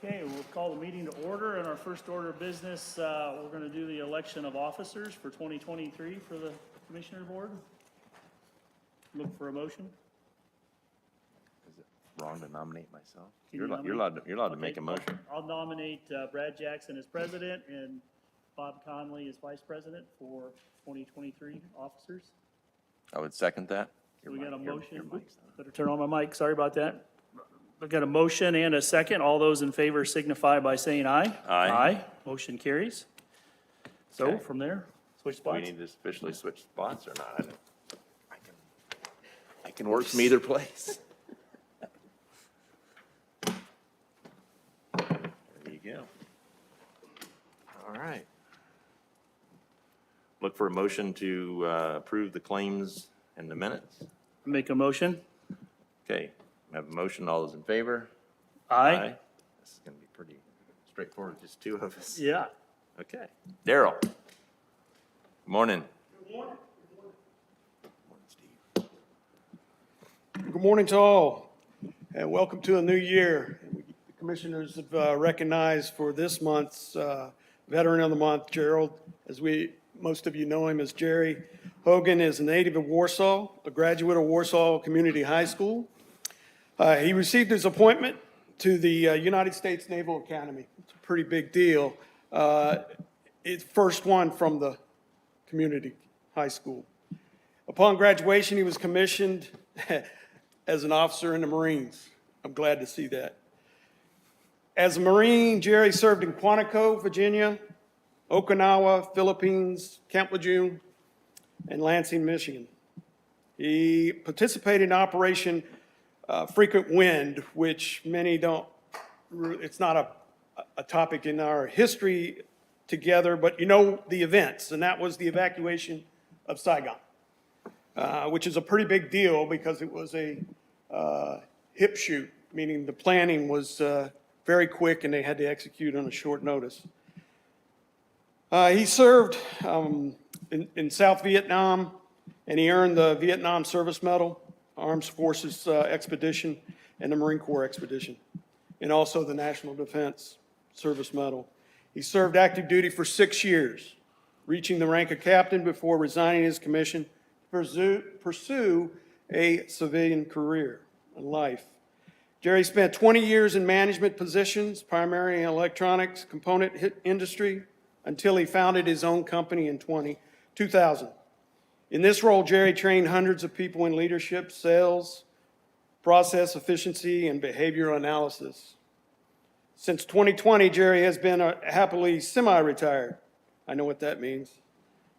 Okay, we'll call the meeting to order, and our first order of business, we're going to do the election of officers for 2023 for the Commissioner Board. Look for a motion. Is it wrong to nominate myself? Can You're you allowed to Okay, make a motion. I'll nominate Brad Jackson as president and Bob Conley as vice president for 2023 officers. I would second that. So we got a Your motion. mic's not on. Better turn on my mic, sorry about that. We've got a motion and a second. All those in favor signify by saying aye. Aye. Aye, motion carries. So Okay. from there, switch Do we spots. need to officially switch spots or not? I can work from either place. There you go. All right. Look for a motion to approve the claims and the minutes. Make a motion. Okay, we have a motion. All those in favor? Aye. This is going to be pretty straightforward, just two of us. Yeah. Okay. Daryl. Good morning. Good morning. Morning, Steve. Good morning to all, and welcome to a new year. The commissioners have recognized for this month's Veteran of the Month, Gerald, as most of you know him as Jerry Hogan, is a native of Warsaw, a graduate of Warsaw Community High School. He received his appointment to the United States Naval Academy. It's a pretty big deal. It's first one from the community high school. Upon graduation, he was commissioned as an officer in the Marines. I'm glad to see that. As a Marine, Jerry served in Quantico, Virginia, Okinawa, Philippines, Camp Lejeune, and Lansing, Michigan. He participated in Operation Frequent Wind, which many don't, it's not a topic in our history together, but you know the events, and that was the evacuation of Saigon, which is a pretty big deal because it was a hip shoot, meaning the planning was very quick and they had to execute on a short notice. He served in South Vietnam, and he earned the Vietnam Service Medal, Armed Forces Expedition, and the Marine Corps Expedition, and also the National Defense Service Medal. He served active duty for 6 years, reaching the rank of captain before resigning his commission to pursue a civilian career in life. Jerry spent 20 years in management positions, primarily in electronics component industry, until he founded his own company in 2000. In this role, Jerry trained hundreds of people in leadership, sales, process efficiency, and behavioral analysis. Since 2020, Jerry has been happily semi-retired. I know what that means.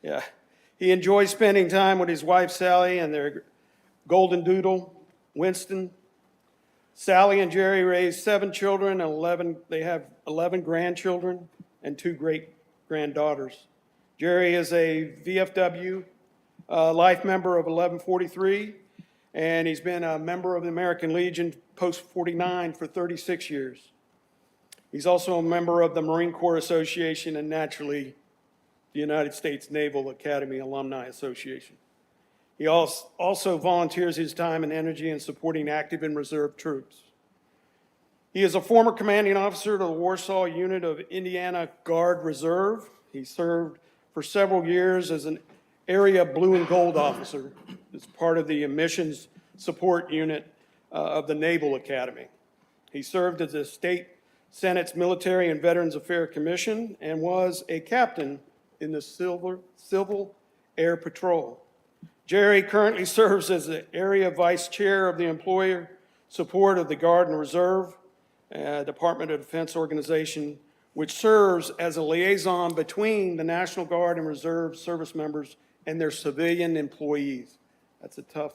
Yeah. He enjoys spending time with his wife, Sally, and their golden doodle, Winston. Sally and Jerry raised 7 children, and they have 11 grandchildren and 2 great-granddaughters. Jerry is a VFW life member of 1143, and he's been a member of the American Legion Post 49 for 36 years. He's also a member of the Marine Corps Association and naturally the United States Naval Academy Alumni Association. He also volunteers his time and energy in supporting active and reserve troops. He is a former commanding officer to the Warsaw Unit of Indiana Guard Reserve. He served for several years as an area blue and gold officer as part of the missions support unit of the Naval Academy. He served as the State Senate's Military and Veterans Affairs Commission and was a captain in the Civil Air Patrol. Jerry currently serves as the area vice chair of the employer support of the Guard and Reserve Department of Defense organization, which serves as a liaison between the National Guard and Reserve service members and their civilian employees. That's a tough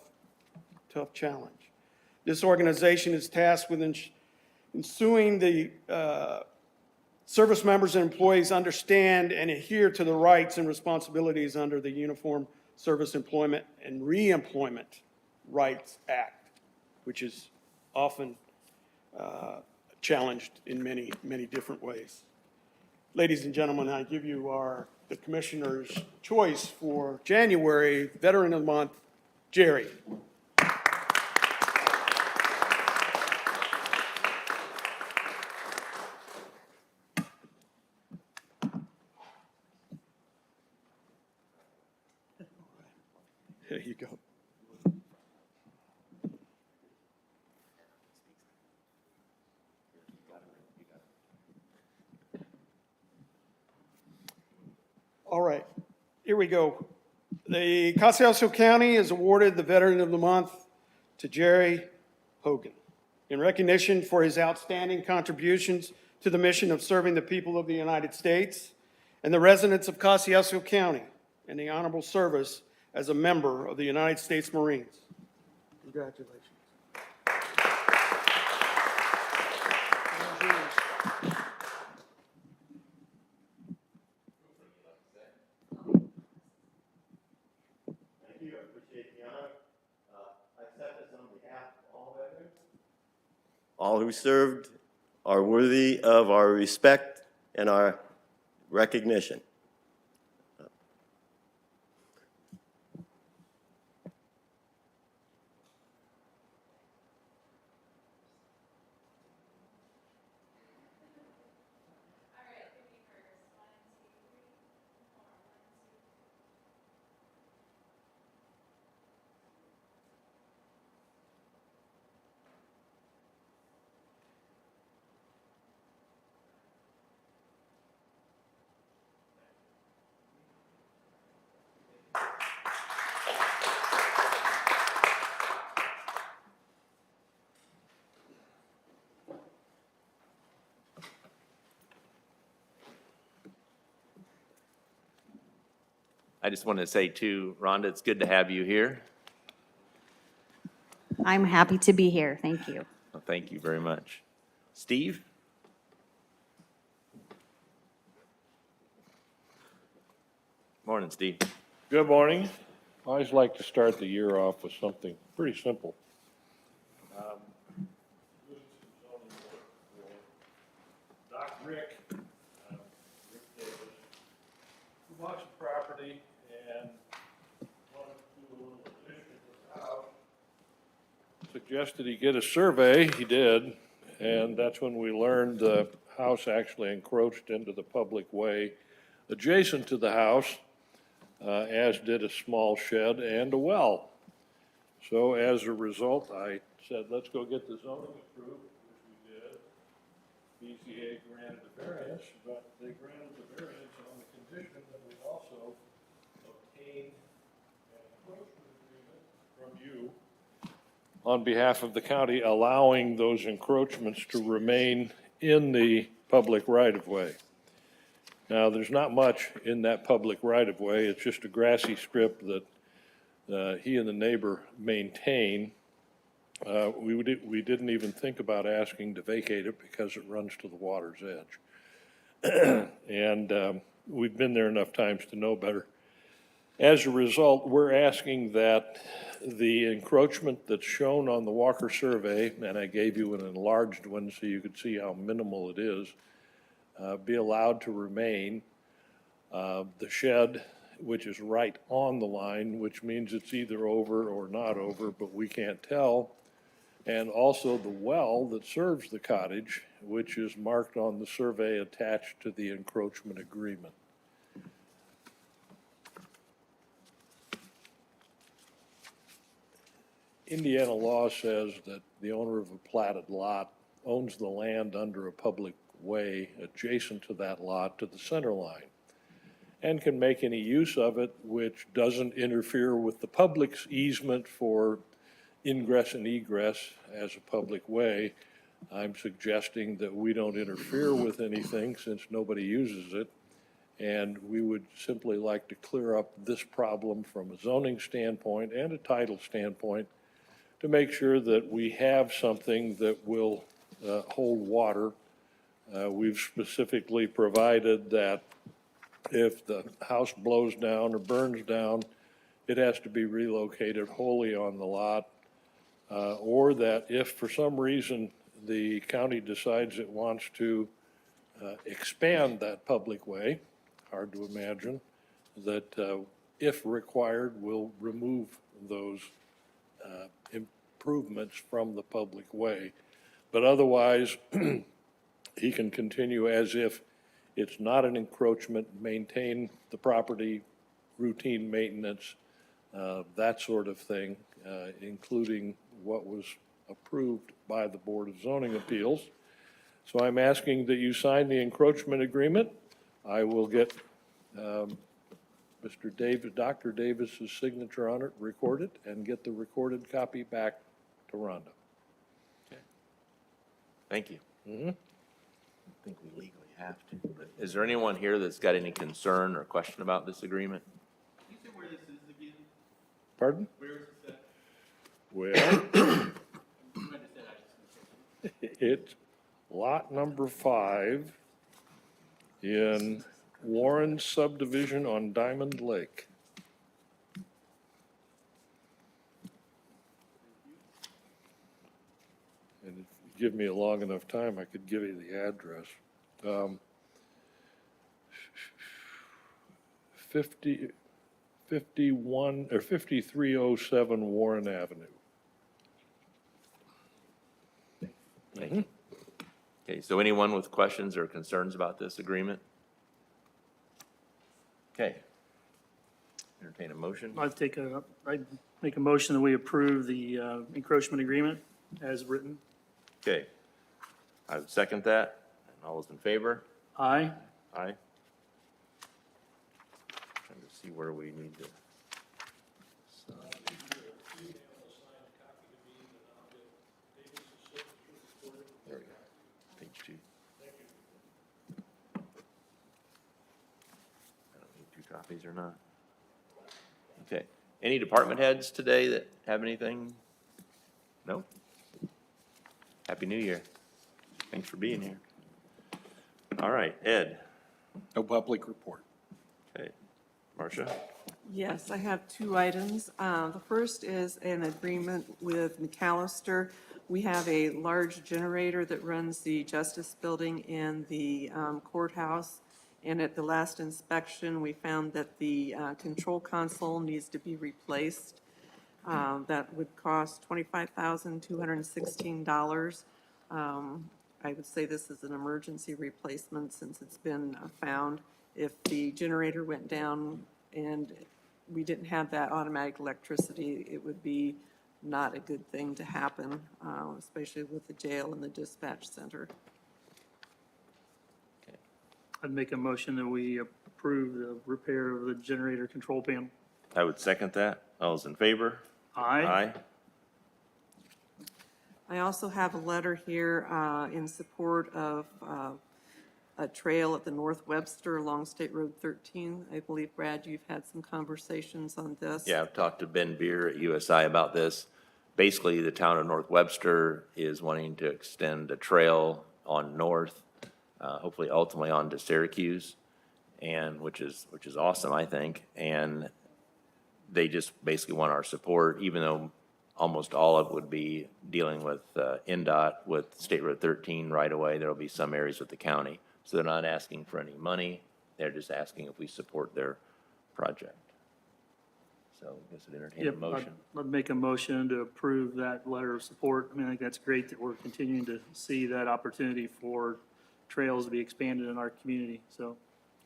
challenge. This organization is tasked with ensuring the service members and employees understand and adhere to the rights and responsibilities under the Uniform Service Employment and Reemployment Rights Act, which is often challenged in many, many different ways. Ladies and gentlemen, I give you the Commissioner's choice for January Veteran of the Month, Jerry. There you go. All right, here we go. The Casa County has awarded the Veteran of the Month to Jerry Hogan in recognition for his outstanding contributions to the mission of serving the people of the United States and the residents of Casa County and the honorable service as a member of the United States Marines. Congratulations. Thank you, I appreciate the honor. I accept this on behalf of all veterans. All who served are worthy of our respect and our recognition. I just wanted to say too, Rhonda, it's good to have you here. I'm happy to be here. Thank you. Well, thank you very much. Steve? Morning, Steve. Good morning. I always like to start the year off with something pretty simple. Doc Rick Davis, who bought some property and wanted to do a little addition to the house. Suggested he get a survey, he did, and that's when we learned the house actually encroached into the public way adjacent to the house, as did a small shed and a well. So as a result, I said, let's go get the zoning approved, which we did. BZA granted the variance, but they granted the variance on the condition that we also obtain an encroachment agreement from you on behalf of the county, allowing those encroachments to remain in the public right-of-way. Now, there's not much in that public right-of-way. It's just a grassy strip that he and the neighbor maintain. We didn't even think about asking to vacate it because it runs to the water's edge. And we've been there enough times to know better. As a result, we're asking that the encroachment that's shown on the Walker survey, and I gave you an enlarged one so you could see how minimal it is, be allowed to remain. The shed, which is right on the line, which means it's either over or not over, but we can't tell. And also the well that serves the cottage, which is marked on the survey attached to the encroachment agreement. Indiana law says that the owner of a platted lot owns the land under a public way adjacent to that lot to the center line and can make any use of it which doesn't interfere with the public's easement for ingress and egress as a public way. I'm suggesting that we don't interfere with anything since nobody uses it. And we would simply like to clear up this problem from a zoning standpoint and a title standpoint to make sure that we have something that will hold water. We've specifically provided that if the house blows down or burns down, it has to be relocated wholly on the lot. Or that if for some reason the county decides it wants to expand that public way, hard to imagine, that if required, we'll remove those improvements from the public way. But otherwise, he can continue as if it's not an encroachment, maintain the property, routine maintenance, that sort of thing, including what was approved by the Board of Zoning Appeals. So I'm asking that you sign the encroachment agreement. I will get Mr. Davis, Dr. Davis's signature on it recorded and get the recorded copy back to Rhonda. Thank you. I think we legally have to, but is there anyone here that's got any concern or question about this agreement? You said where this is again? Pardon? Where is this at? Well, You might have said I just. it's lot number 5 in Warren subdivision on Diamond Lake. And if you give me a long enough time, I could give you the address. 51 or 5307 Warren Avenue. Thank you. Okay, so anyone with questions or concerns about this agreement? Okay. Entertain a motion. I'd make a motion that we approve the encroachment agreement as written. Okay. I would second that. And all those in favor? Aye. Aye. Trying to see where we need to. There we go. Page 2. I don't need 2 copies or not. Okay. Any department heads today that have anything? No? Happy New Year. Thanks for being here. All right, Ed. No public report. Okay. Marcia? Yes, I have 2 items. The first is an agreement with McAllister. We have a large generator that runs the Justice Building and the courthouse. And at the last inspection, we found that the control console needs to be replaced. That would cost $25,216. I would say this is an emergency replacement since it's been found. If the generator went down and we didn't have that automatic electricity, it would be not a good thing to happen, especially with the jail and the dispatch center. I'd make a motion that we approve the repair of the generator control panel. I would second that. All those in favor? Aye. I also have a letter here in support of a trail at the North Webster along State Road 13. I believe, Brad, you've had some conversations on this. Yeah, I've talked to Ben Beer at USI about this. Basically, the town of North Webster is wanting to extend a trail on north, hopefully ultimately on to Syracuse, and which is awesome, I think. And they just basically want our support, even though almost all of it would be dealing with NDOT, with State Road 13 right away. There'll be some areas with the county. So they're not asking for any money. They're just asking if we support their project. So I guess I'd entertain a Yep, motion. I'd make a motion to approve that letter of support. I mean, I think that's great that we're continuing to see that opportunity for trails to be expanded in our community, so.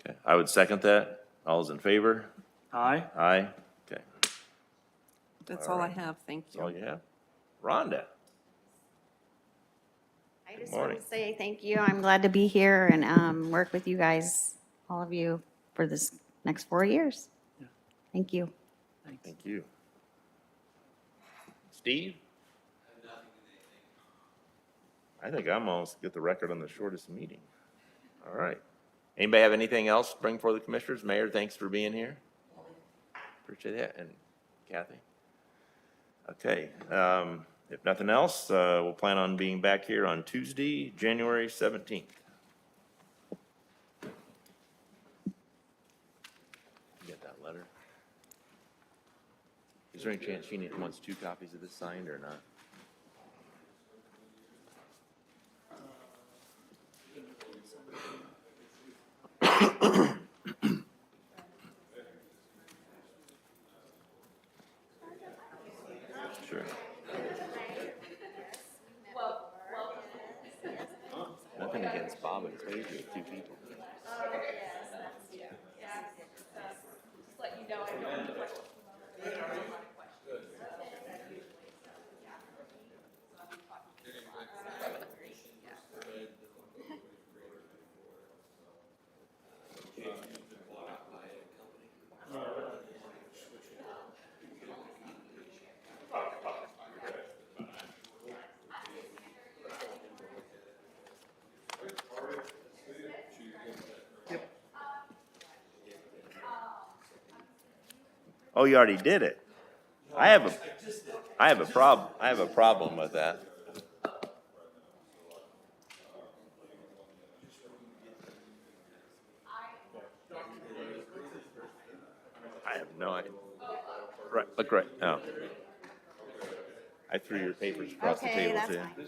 Okay, I would second that. All those in favor? Aye. Aye. Okay, That's all I have. Thank that's all you. you have. Rhonda? I just morning. want to say thank you. I'm glad to be here and work with you guys, all of you, for this next 4 years. Yeah. Thank you. Thanks. Thank you. Steve? I think I'm almost get the record on the shortest meeting. All right. Anybody have anything else to bring before the commissioners? Mayor, thanks for being here. Appreciate that. And Kathy? Okay. If nothing else, we'll plan on being back here on Tuesday, January 17th. You get that letter? Is there any chance she wants 2 copies of this signed or not? Sure. Nothing against Bob and Crazy with 2 people. Just let you know. Oh, you already did it? I have a problem with that. I have no idea. Right, look right, oh. I threw your papers across the Okay, table that's too. fine.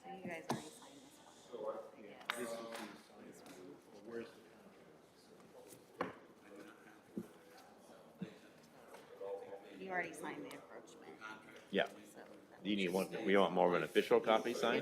So you guys already signed this one. You already signed the encroachment. Yeah. So Do you need one, we want more of an official copy signed?